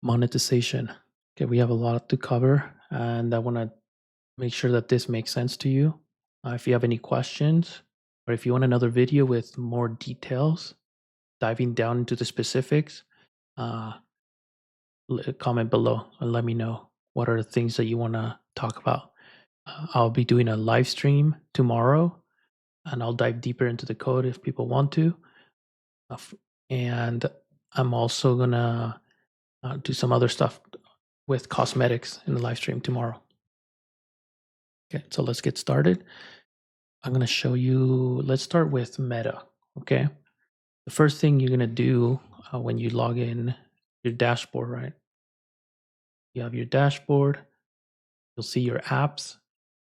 Monetization. Okay, we have a lot to cover, and I want to make sure that this makes sense to you. If you have any questions, or if you want another video with more details, diving down into the specifics, uh, comment below and let me know what are the things that you want to talk about. I'll be doing a live stream tomorrow, and I'll dive deeper into the code if people want to. And I'm also gonna do some other stuff with cosmetics in the live stream tomorrow. Okay, so let's get started. I'm going to show you, let's start with Meta. Okay. The first thing you're going to do when you log in your dashboard, right? You have your dashboard, you'll see your apps.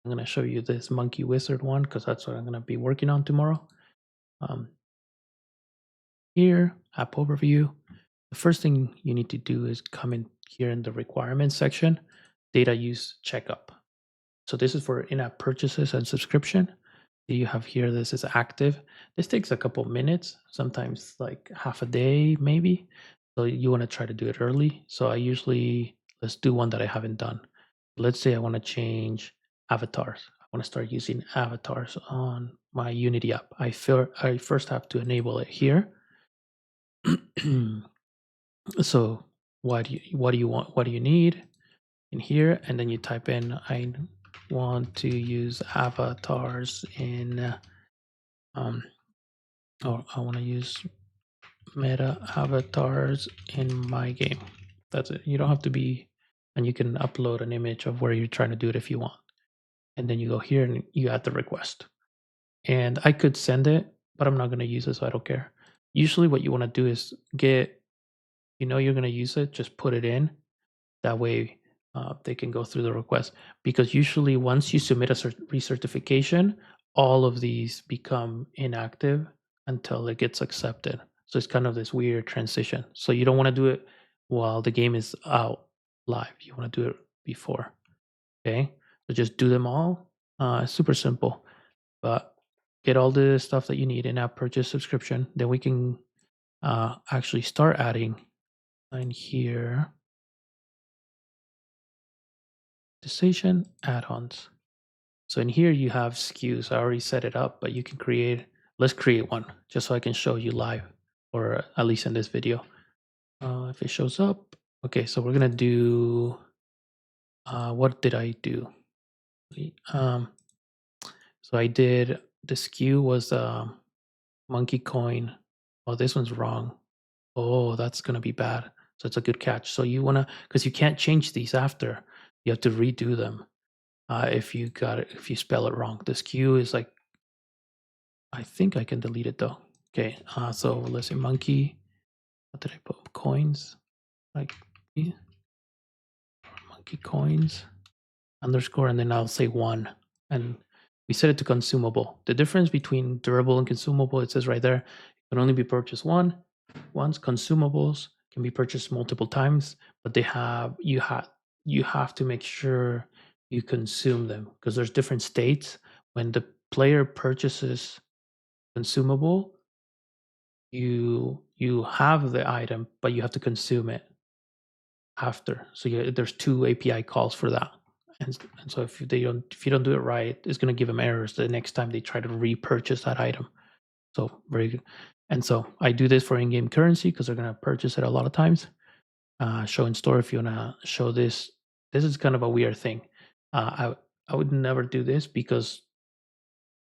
I'm going to show you this monkey wizard one because that's what I'm going to be working on tomorrow. Um, Here, app overview. The first thing you need to do is come in here in the requirements section, data use checkup. So this is for in-app purchases and subscription. You have here, this is active. This takes a couple minutes, sometimes like half a day, maybe. So you want to try to do it early. So I usually, let's do one that I haven't done. Let's say I want to change avatars. I want to start using avatars on my Unity app. I first have to enable it here. So what do you want? What do you need in here? And then you type in, I want to use avatars in, or I want to use meta avatars in my game. That's it. You don't have to be, and you can upload an image of where you're trying to do it if you want. And then you go here and you add the request. And I could send it, but I'm not going to use it, so I don't care. Usually what you want to do is get, you're going to use it, just put it in. That way they can go through the request. Because usually once you submit a recertification, all of these become inactive until it gets accepted. So it's kind of this weird transition. So you don't want to do it while the game is out live. You want to do it before. Okay. So just do them all. Super simple. But get all the stuff that you need in app purchase subscription. Then we can actually start adding in here decision add-ons. So in here you have SKUs. I already set it up, but you can let's create one just so I can show you live, or at least in this video. If it shows up. Okay, so we're gonna do, what did I do? Um, so I did, the SKU was monkey coin. Oh, this one's wrong. Oh, that's gonna be bad. So it's a good catch. So you wanna, because you can't change these after. You have to redo them. If you spell it wrong. The SKU is like, I think I can delete it though. Okay, so let's say monkey. What did I put? Coins, like monkey coins underscore, and then I'll say one, and we set it to consumable. The difference between durable and consumable, it says right there, it can only be purchased once. Consumables can be purchased multiple times, but you have to make sure you consume them because there's different states. When the player purchases consumable, you have the item, but you have to consume it after. So there's two API calls for that. And so if you don't do it right, it's going to give them errors the next time they try to repurchase that item. So very good. And so I do this for in-game currency because they're going to purchase it a lot of times. Show in store, if you want to show this. This is kind of a weird thing. I would never do this because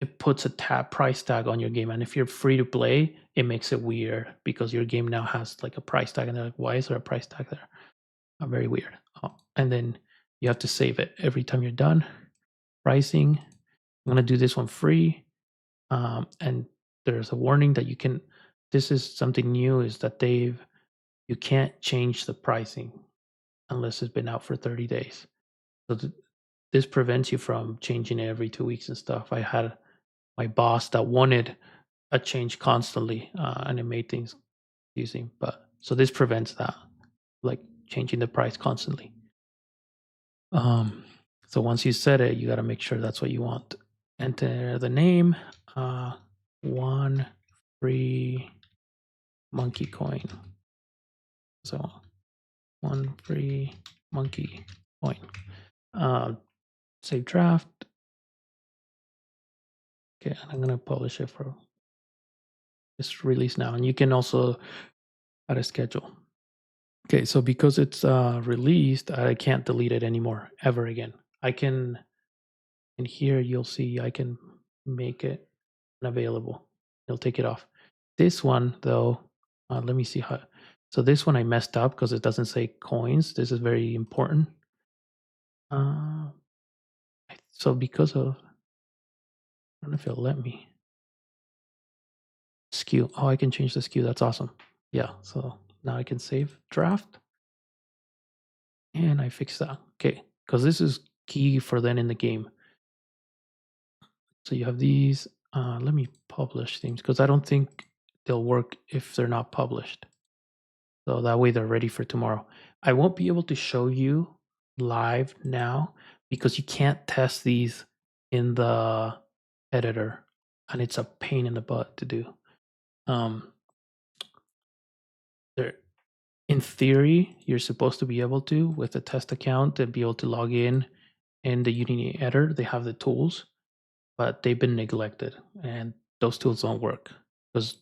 it puts a price tag on your game, and if you're free to play, it makes it weird because your game now has like a price tag, and they're like, why is there a price tag there? Very weird. And then you have to save it every time you're done. Pricing, I'm gonna do this one free, and there's a warning that you can, this is something new, is that you can't change the pricing unless it's been out for 30 days. So this prevents you from changing it every 2 weeks and stuff. I had my boss that wanted a change constantly, and it made things confusing. But so this prevents that, like changing the price constantly. So once you set it, you got to make sure that's what you want. Enter the name, one free monkey coin. So one free monkey coin. Save draft. Okay, and I'm gonna publish it for this release now. And you can also add a schedule. Okay, so because it's released, I can't delete it anymore ever again. I can, and here you'll see I can make it unavailable. It'll take it off. This one though, let me see how. So this one I messed up because it doesn't say coins. This is very important. Uh, so because of, I don't know if it'll let me. Skew. Oh, I can change the skew. That's awesome. Yeah, so now I can save draft. And I fix that. Okay, because this is key for then in the game. So you have these. Let me publish themes because I don't think they'll work if they're not published. So that way they're ready for tomorrow. I won't be able to show you live now because you can't test these in the editor, and it's a pain in the butt to do. There, in theory, you're supposed to be able to with a test account and be able to log in the Unity editor. They have the tools, but they've been neglected, and those tools don't work because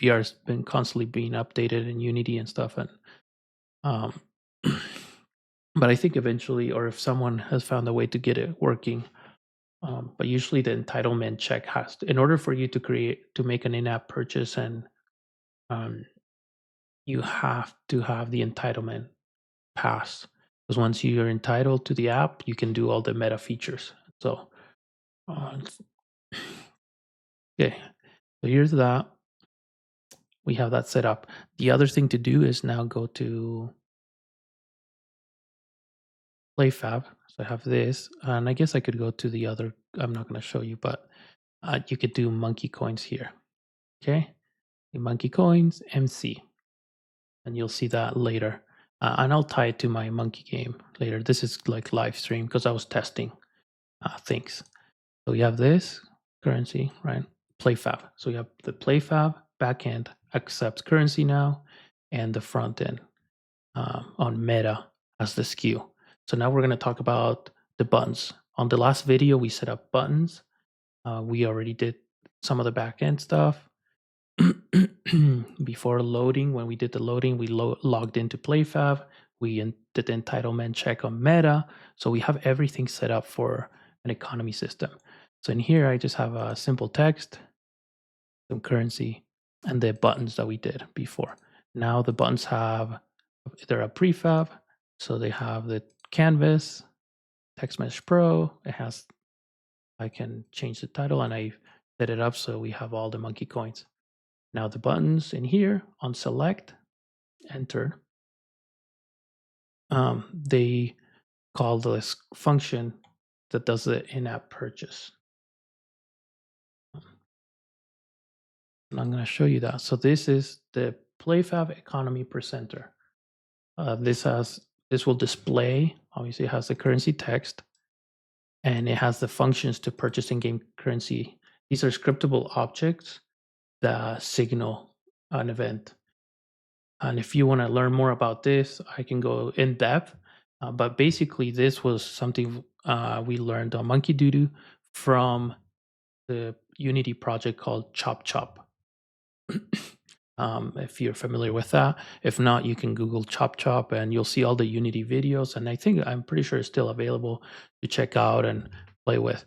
VR has been constantly being updated in Unity and stuff. And um, but I think eventually, or if someone has found a way to get it working, but usually the entitlement check has to, in order for you to make an in-app purchase, and um, you have to have the entitlement pass, because once you're entitled to the app, you can do all the meta features. So, uh, okay, so here's that. We have that set up. The other thing to do is now go to PlayFab. So I have this, and I guess I could go to the other. I'm not going to show you, but you could do monkey coins here. Okay, the monkey coins MC, and you'll see that later. And I'll tie it to my monkey game later. This is like live stream because I was testing things. So you have this currency, right? PlayFab. So you have the PlayFab backend accepts currency now, and the front end on Meta as the SKU. So now we're going to talk about the buttons. On the last video, we set up buttons. We already did some of the backend stuff. Before loading, when we did the loading, we logged into PlayFab. We did the entitlement check on Meta. So we have everything set up for an economy system. So in here, I just have a simple text, some currency, and the buttons that we did before. Now the buttons they're a prefab, so they have the canvas, text mesh pro. I can change the title, and I set it up so we have all the monkey coins. Now the buttons in here on select, enter, they call this function that does the in-app purchase. And I'm going to show you that. So this is the PlayFab Economy Presenter. This will display, obviously it has the currency text, and it has the functions to purchase in-game currency. These are scriptable objects that signal an event. And if you want to learn more about this, I can go in depth. But basically, this was something we learned on Monkey Doodoo from the Unity project called Chop Chop. If you're familiar with that. If not, you can Google Chop Chop and you'll see all the Unity videos. And I'm pretty sure it's still available to check out and play with.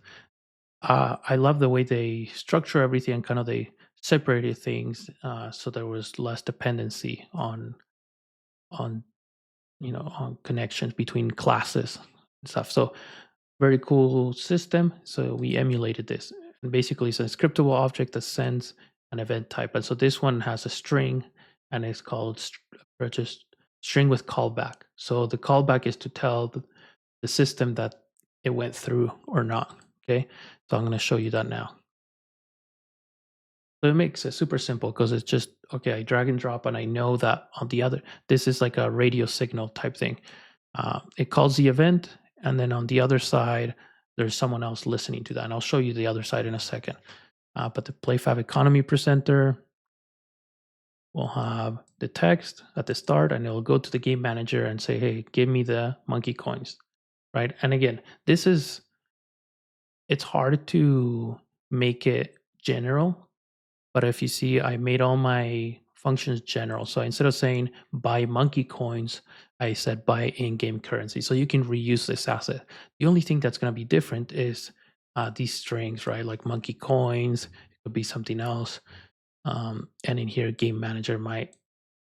I love the way they structure everything and kind of they separated things so there was less dependency on on connections between classes and stuff. So very cool system. So we emulated this, and basically it's a scriptable object that sends an event type. And so this one has a string, and it's called just string with callback. So the callback is to tell the system that it went through or not. Okay, so I'm going to show you that now. So it makes it super simple because it's just, okay, I drag and drop and I know that on the other, this is like a radio signal type thing. It calls the event, and then on the other side, there's someone else listening to that. And I'll show you the other side in a second. But the PlayFab Economy Presenter, we'll have the text at the start, and it'll go to the game manager and say, hey, give me the monkey coins, right? And again, it's hard to make it general, but if you see, I made all my functions general. So instead of saying buy monkey coins, I said buy in-game currency. So you can reuse this asset. The only thing that's going to be different is these strings, right? Like monkey coins, it could be something else. And in here, game manager might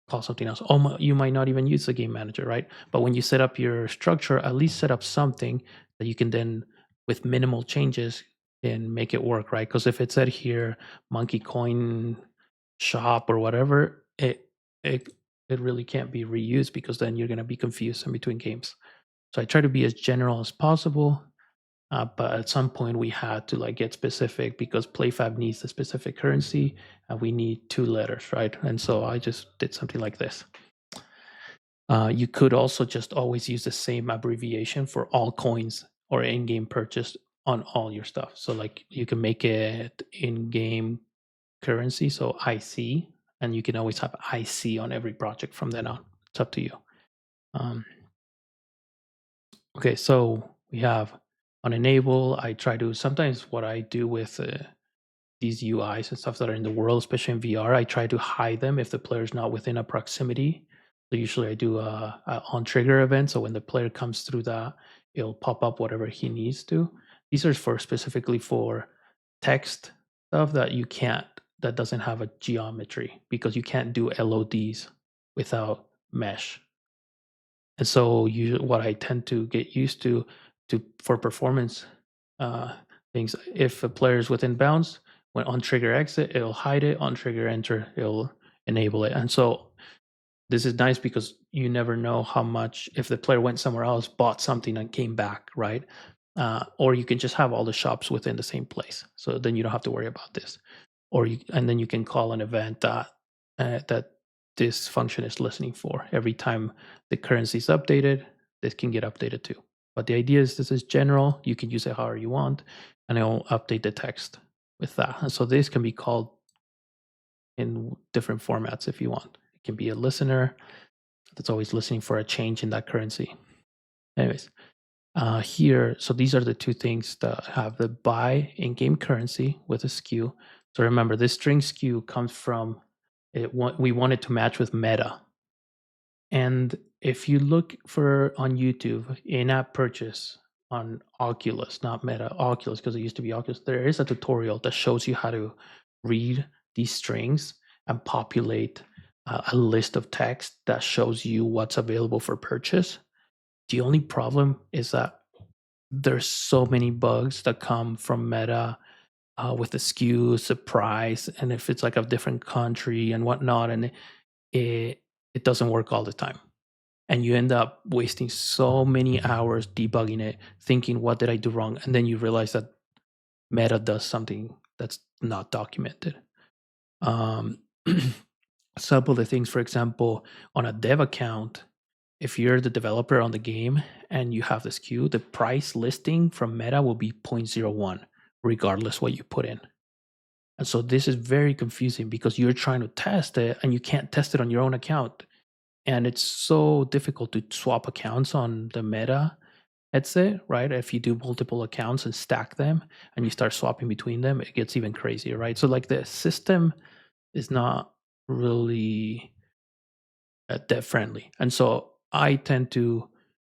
call something else. Oh, you might not even use the game manager, right? But when you set up your structure, at least set up something that you can then, with minimal changes, can make it work, right? Because if it said here monkey coin shop or whatever, it it really can't be reused, because then you're going to be confused in between games. So I try to be as general as possible. But at some point we had to like get specific, because PlayFab needs a specific currency and we need 2 letters, right? And so I just did something like this. You could also just always use the same abbreviation for all coins or in-game purchase on all your stuff. So like you can make it in-game currency, so IC, and you can always have IC on every project from then on. It's up to you. Um, okay, so we have on enable. I try to, sometimes what I do with these UIs and stuff that are in the world, especially in VR, I try to hide them if the player's not within a proximity. So usually I do a on trigger event. So when the player comes through that, it'll pop up whatever he needs to. These are for specifically for text stuff that you can't, that doesn't have a geometry, because you can't do LODs without mesh. And so what I tend to get used to for performance uh, things, if a player is within bounds, when on trigger exit, it'll hide it. On trigger enter, it'll enable it. And so this is nice because you never know how much, if the player went somewhere else, bought something and came back, right? Or you can just have all the shops within the same place, so then you don't have to worry about this. And then you can call an event that this function is listening for. Every time the currency is updated, this can get updated too. But the idea is this is general. You can use it however you want, and it'll update the text with that. And so this can be called in different formats if you want. It can be a listener that's always listening for a change in that currency. Anyways, here, so these are the two things that have the buy in-game currency with a skew. So remember, this string skew comes from we want it to match with meta. And if you look for on YouTube in-app purchase on Oculus, not Meta, Oculus, because it used to be Oculus, there is a tutorial that shows you how to read these strings and populate a list of text that shows you what's available for purchase. The only problem is that there's so many bugs that come from Meta with the skews, the price, and if it's like a different country and whatnot, and it doesn't work all the time. And you end up wasting so many hours debugging it, thinking, what did I do wrong? And then you realize that Meta does something that's not documented. Some of the things, for example, on a dev account, if you're the developer on the game and you have this queue, the price listing from Meta will be 0.01, regardless what you put in. And so this is very confusing because you're trying to test it and you can't test it on your own account. And it's so difficult to swap accounts on the Meta headset, right? If you do multiple accounts and stack them and you start swapping between them, it gets even crazier, right? So like the system is not really dev friendly. And so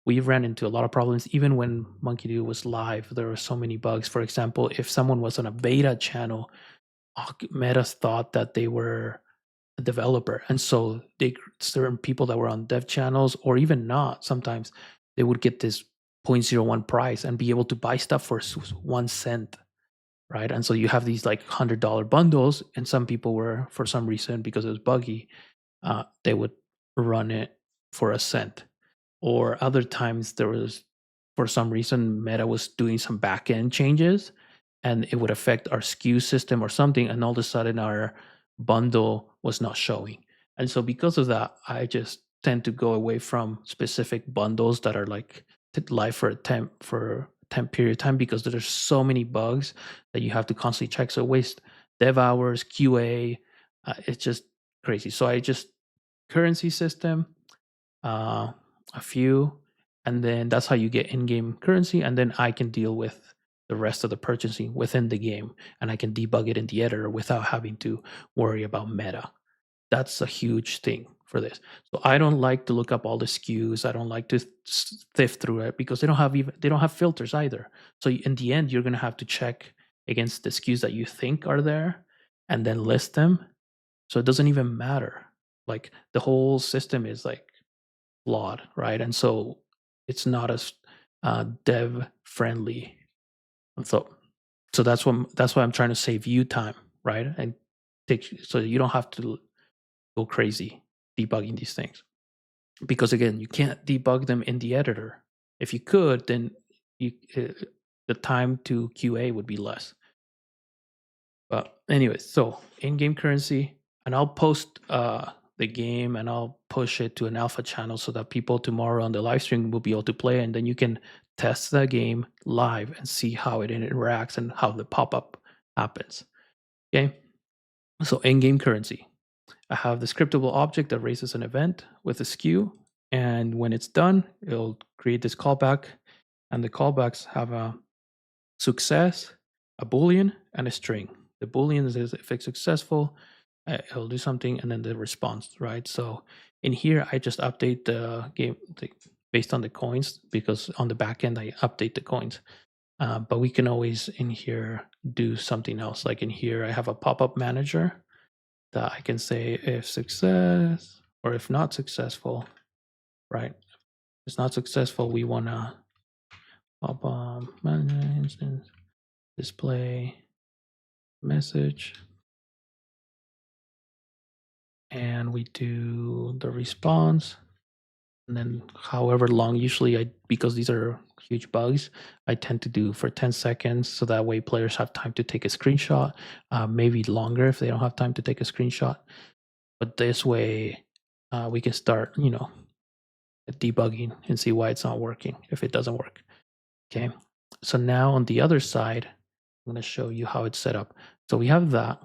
we ran into a lot of problems. Even when MonkeyDo was live, there were so many bugs. For example, if someone was on a beta channel, Meta thought that they were a developer. And so certain people that were on dev channels, or even not, sometimes they would get this 0.01 price and be able to buy stuff for 1 cent, right? And so you have these like $100 bundles, and some people were, for some reason, because it was buggy, they would run it for 1 cent. Or other times there was, for some reason, Meta was doing some backend changes and it would affect our SKU system or something, and all of a sudden our bundle was not showing. And so because of that, I just tend to go away from specific bundles that are like live for a temp period of time, because there's so many bugs that you have to constantly check. So waste dev hours, QA. It's just crazy. So I just currency system, uh, a few, and then that's how you get in-game currency. And then I can deal with the rest of the purchasing within the game, and I can debug it in the editor without having to worry about meta. That's a huge thing for this. So I don't like to look up all the SKUs. I don't like to sift through it because they don't have filters either. So in the end, you're gonna have to check against the SKUs that you think are there, and then list them. So it doesn't even matter. Like the whole system is like flawed, right? And so it's not as dev friendly. And so that's why I'm trying to save you time, right? And take so you don't have to go crazy debugging these things, because again, you can't debug them in the editor. If you could, then you the time to QA would be less. But anyways, so in-game currency, and I'll post the game and I'll push it to an alpha channel so that people tomorrow on the live stream will be able to play, and then you can test the game live and see how it interacts and how the pop-up happens. Okay, so in-game currency. I have the scriptable object that raises an event with a SKU, and when it's done, it'll create this callback, and the callbacks have a success, a boolean, and a string. The boolean is if it's successful, it'll do something, and then the response, right? So in here, I just update the game based on the coins, because on the back end, I update the coins. But we can always in here do something else. Like in here, I have a pop-up manager that I can say if success or if not successful, right? If it's not successful, we want to pop-up manager instance, display message, and we do the response, and then however long, usually because these are huge bugs, I tend to do for 10 seconds, so that way players have time to take a screenshot, maybe longer if they don't have time to take a screenshot. But this way we can start, debugging and see why it's not working if it doesn't work. Okay, so now on the other side, I'm going to show you how it's set up. So we have that.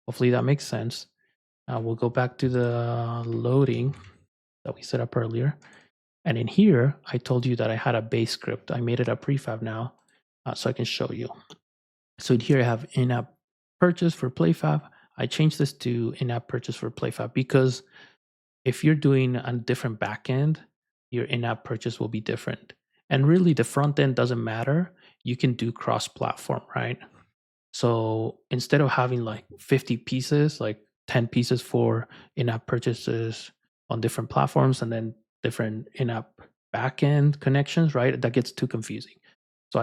Hopefully that makes sense. We'll go back to the loading that we set up earlier. And in here, I told you that I had a base script. I made it a prefab now, so I can show you. So in here, I have in-app purchase for PlayFab. I changed this to in-app purchase for PlayFab because if you're doing a different backend, your in-app purchase will be different. And really, the front end doesn't matter. You can do cross-platform, right? So instead of having like 50 pieces, like 10 pieces for in-app purchases on different platforms and then different in-app backend connections, right? That gets too confusing. So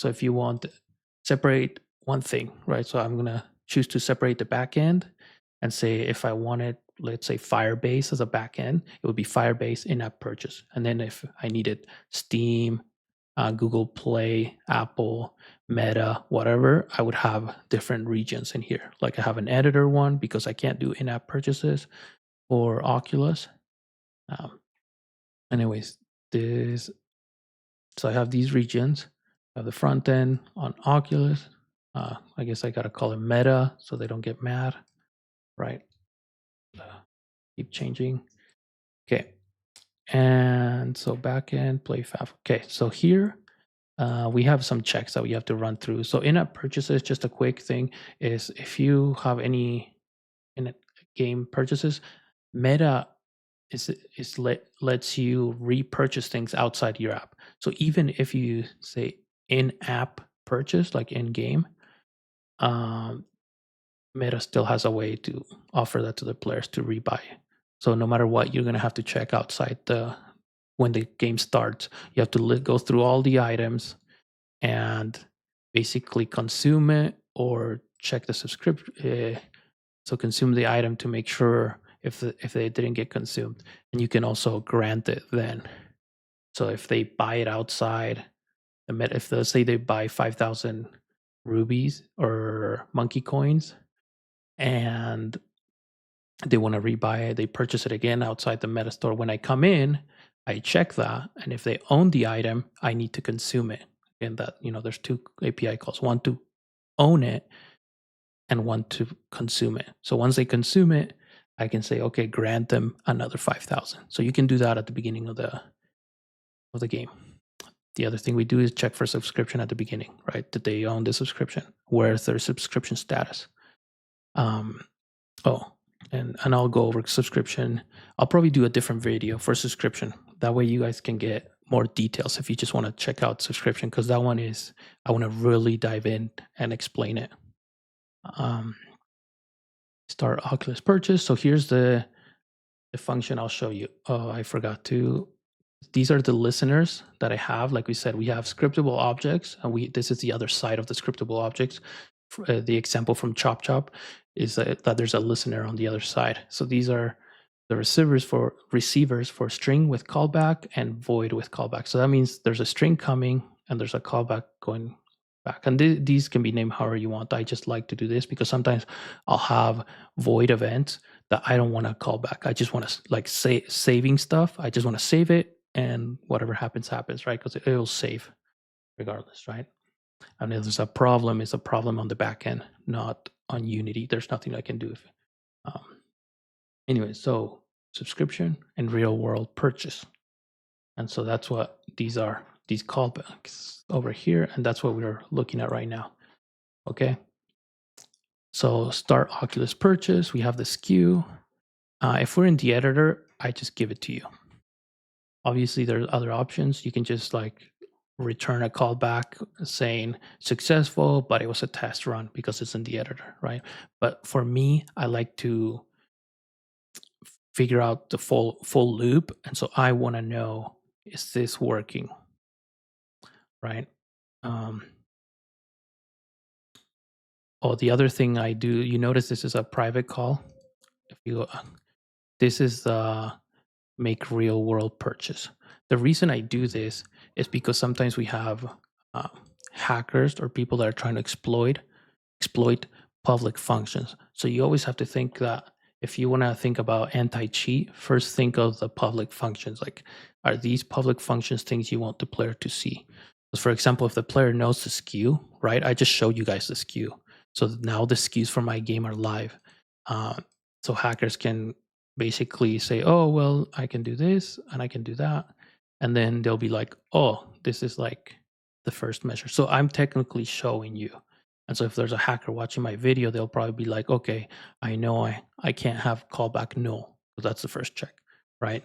if you want to separate one thing, right? So I'm gonna choose to separate the backend and say if I wanted, let's say Firebase as a backend, it would be Firebase in-app purchase. And then if I needed Steam, Google Play, Apple, Meta, whatever, I would have different regions in here. Like I have an editor one because I can't do in-app purchases for Oculus. Anyways, so I have these regions. I have the front end on Oculus. I guess I gotta call it Meta so they don't get mad, right? Keep changing. Okay, and so backend PlayFab. Okay, so here we have some checks that we have to run through. So in-app purchases, just a quick thing, is if you have any in-game purchases, Meta lets you repurchase things outside your app. So even if you say in-app purchase, like in-game, Meta still has a way to offer that to the players to rebuy. So no matter what, you're gonna have to check outside when the game starts. You have to go through all the items and basically consume it or check the subscription. So consume the item to make sure if they didn't get consumed, and you can also grant it then. So if they buy it outside, if let's say they buy 5,000 rubies or monkey coins, and they want to rebuy it, they purchase it again outside the meta store. When I come in, I check that, and if they own the item, I need to consume it. And that there's two API calls: one to own it and one to consume it. So once they consume it, I can say, okay, grant them another 5,000. So you can do that at the beginning of the game. The other thing we do is check for subscription at the beginning, right? Did they own the subscription? Where's their subscription status? Oh, and I'll go over subscription. I'll probably do a different video for subscription. That way you guys can get more details if you just want to check out subscription, because that one is, I want to really dive in and explain it. Start Oculus purchase. So here's the function I'll show you. Oh, I forgot to. These are the listeners that I have. Like we said, we have scriptable objects, and this is the other side of the scriptable objects. The example from Chop Chop is that there's a listener on the other side. So these are the receivers for string with callback and void with callback. So that means there's a string coming and there's a callback going back. And these can be named however you want. I just like to do this because sometimes I'll have void events that I don't want to call back. I just want to like saving stuff. I just want to save it, and whatever happens, right? Because it will save regardless, right? And if there's a problem, it's a problem on the back end, not on Unity. There's nothing I can do. Anyway, so subscription and real world purchase. And so that's what these are, these callbacks over here. And that's what we're looking at right now. Okay. So start Oculus purchase. We have the SKU. If we're in the editor, I just give it to you. Obviously, there's other options. You can just like return a callback saying successful, but it was a test run because it's in the editor, right? But for me, I like to figure out the full loop, and so I want to know, is this working, right? Oh, the other thing I do, you notice this is a private call. If you, this is the make real world purchase. The reason I do this is because sometimes we have hackers or people that are trying to exploit public functions. So you always have to think that if you want to think about anti-cheat, first think of the public functions. Like, are these public functions things you want the player to see? For example, if the player knows the SKU, right? I just showed you guys the SKU. So now the SKUs for my game are live. So hackers can basically say, oh, well, I can do this and I can do that. And then they'll be like, oh, this is like the first measure. So I'm technically showing you. And so if there's a hacker watching my video, they'll probably be like, okay, I know I can't have callback null. So that's the first check, right?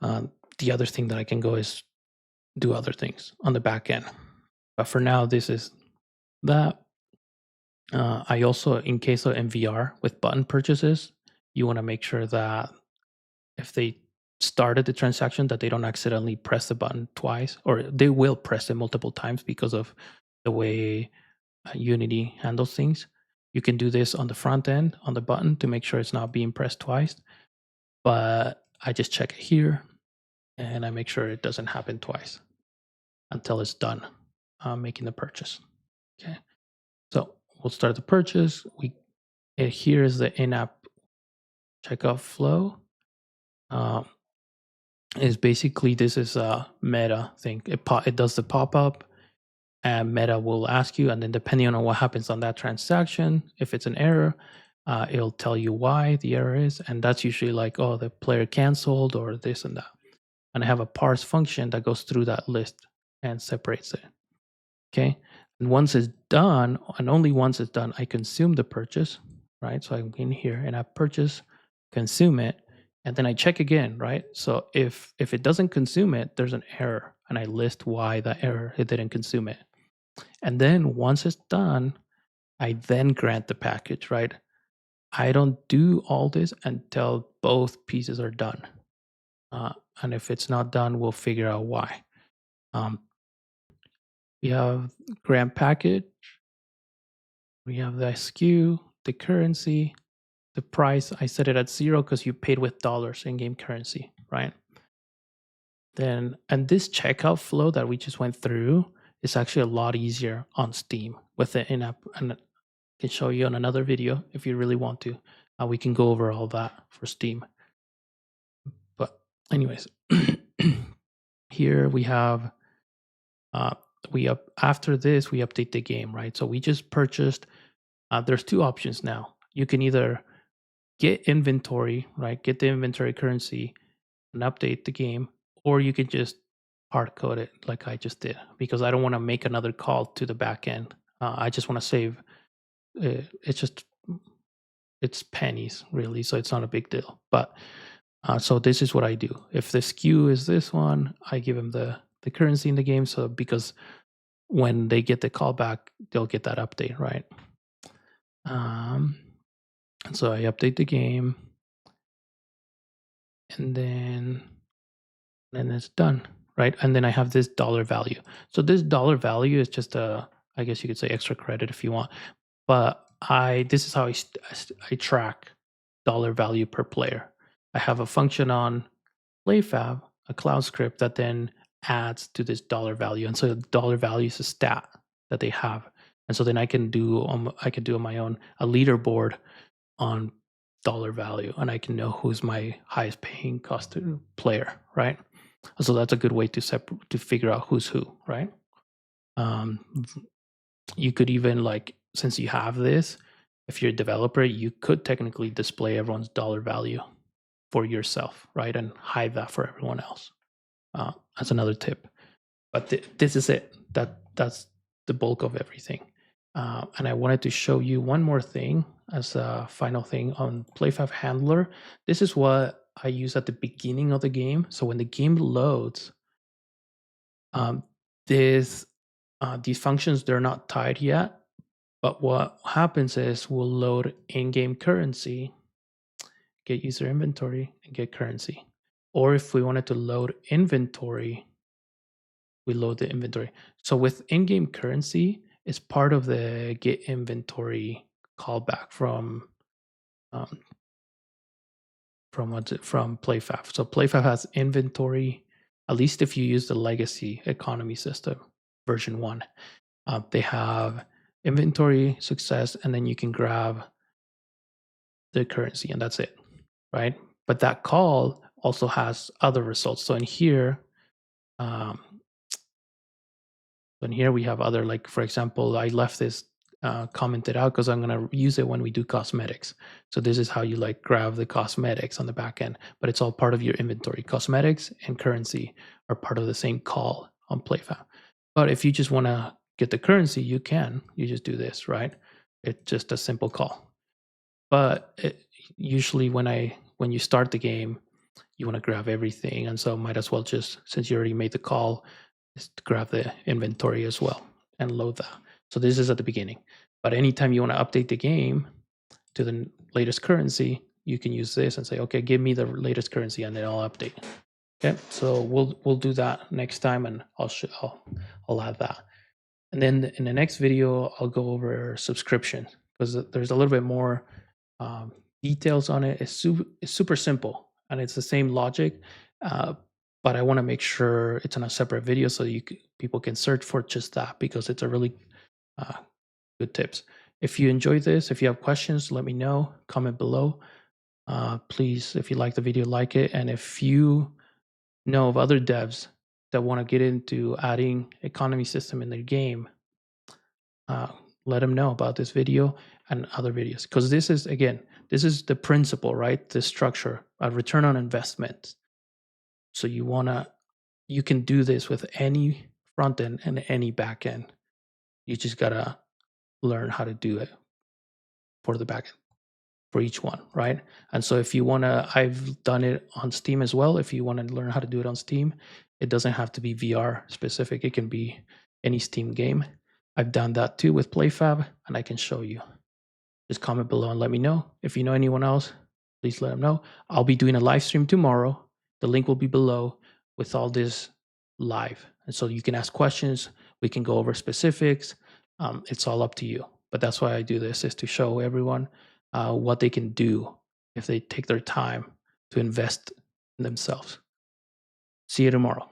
The other thing that I can go is do other things on the back end. But for now, this is that. I also, in case of MVR with button purchases, you want to make sure that if they started the transaction, that they don't accidentally press the button twice, or they will press it multiple times because of the way Unity handles things. You can do this on the front end on the button to make sure it's not being pressed twice. But I just check it here and I make sure it doesn't happen twice until it's done making the purchase. Okay. So we'll start the purchase. Here is the in-app checkout flow. Is basically, this is a meta thing. It does the pop-up, and meta will ask you, and then depending on what happens on that transaction, if it's an error, it'll tell you why the error is, and that's usually like, oh, the player canceled or this and that. And I have a parse function that goes through that list and separates it. Okay, and once it's done, and only once it's done, I consume the purchase, right? So I'm in here and I purchase, consume it, and then I check again, right? So if it doesn't consume it, there's an error, and I list why that error, it didn't consume it. And then once it's done, I then grant the package, right? I don't do all this until both pieces are done. And if it's not done, we'll figure out why. We have grant package. We have the SKU, the currency, the price. I set it at 0 because you paid with dollars in-game currency, right? Then, and this checkout flow that we just went through is actually a lot easier on Steam with the in-app, and I can show you on another video if you really want to. We can go over all that for Steam. But anyways, here we have, after this, we update the game, right? So we just purchased, there's two options now. You can either get inventory, right? Get the inventory currency and update the game, or you can just hard code it like I just did because I don't want to make another call to the back end. I just want to save. It's just it's pennies really, so it's not a big deal. But so this is what I do. If the skew is this one, I give them the currency in the game. So because when they get the callback, they'll get that update, right? And so I update the game, and then it's done, right? And then I have this dollar value. So this dollar value is just a, I guess you could say extra credit if you want. But this is how I track dollar value per player. I have a function on PlayFab, a cloud script that then adds to this dollar value, and so the dollar value is a stat that they have, and so then I can do on my own a leaderboard on dollar value, and I can know who's my highest paying cost player, right? So that's a good way to figure out who's who, right? Um, you could even like, since you have this, if you're a developer, you could technically display everyone's dollar value for yourself, right, and hide that for everyone else. That's another tip. But this is it. That's the bulk of everything. And I wanted to show you one more thing as a final thing on PlayFab Handler. This is what I use at the beginning of the game. So when the game loads, um, this these functions, they're not tied yet. But what happens is we'll load in-game currency, get user inventory, and get currency. Or if we wanted to load inventory, we load the inventory. So with in-game currency, it's part of the get inventory callback from um, from PlayFab. So PlayFab has inventory, at least if you use the legacy economy system version 1. They have inventory success, and then you can grab the currency, and that's it, right? But that call also has other results. So in here, um, we have other, like for example, I left this commented out because I'm going to use it when we do cosmetics. So this is how you like grab the cosmetics on the back end, but it's all part of your inventory. Cosmetics and currency are part of the same call on PlayFab. But if you just want to get the currency, you just do this, right? It's just a simple call. But usually when you start the game, you want to grab everything, and so might as well just, since you already made the call, just grab the inventory as well and load that. So this is at the beginning. But anytime you want to update the game to the latest currency, you can use this and say, okay, give me the latest currency, and then I'll update. Okay, so we'll do that next time, and I'll add that. And then in the next video, I'll go over subscription because there's a little bit more details on it. It's super simple, and it's the same logic, but I want to make sure it's on a separate video so people can search for just that, because it's a really good tips. If you enjoyed this, if you have questions, let me know. Comment below. Please, if you like the video, like it. And if you know of other devs that want to get into adding economy system in their game, let them know about this video and other videos, because this is the principle, right? The structure, a return on investment. So you can do this with any front end and any back end. You just gotta learn how to do it for the back end for each one, right? And so if you wanna, I've done it on Steam as well. If you want to learn how to do it on Steam, it doesn't have to be VR specific. It can be any Steam game. I've done that too with PlayFab, and I can show you. Just comment below and let me know. If you know anyone else, please let them know. I'll be doing a live stream tomorrow. The link will be below with all this live. And so you can ask questions. We can go over specifics. It's all up to you. But that's why I do this, is to show everyone what they can do if they take their time to invest in themselves. See you tomorrow.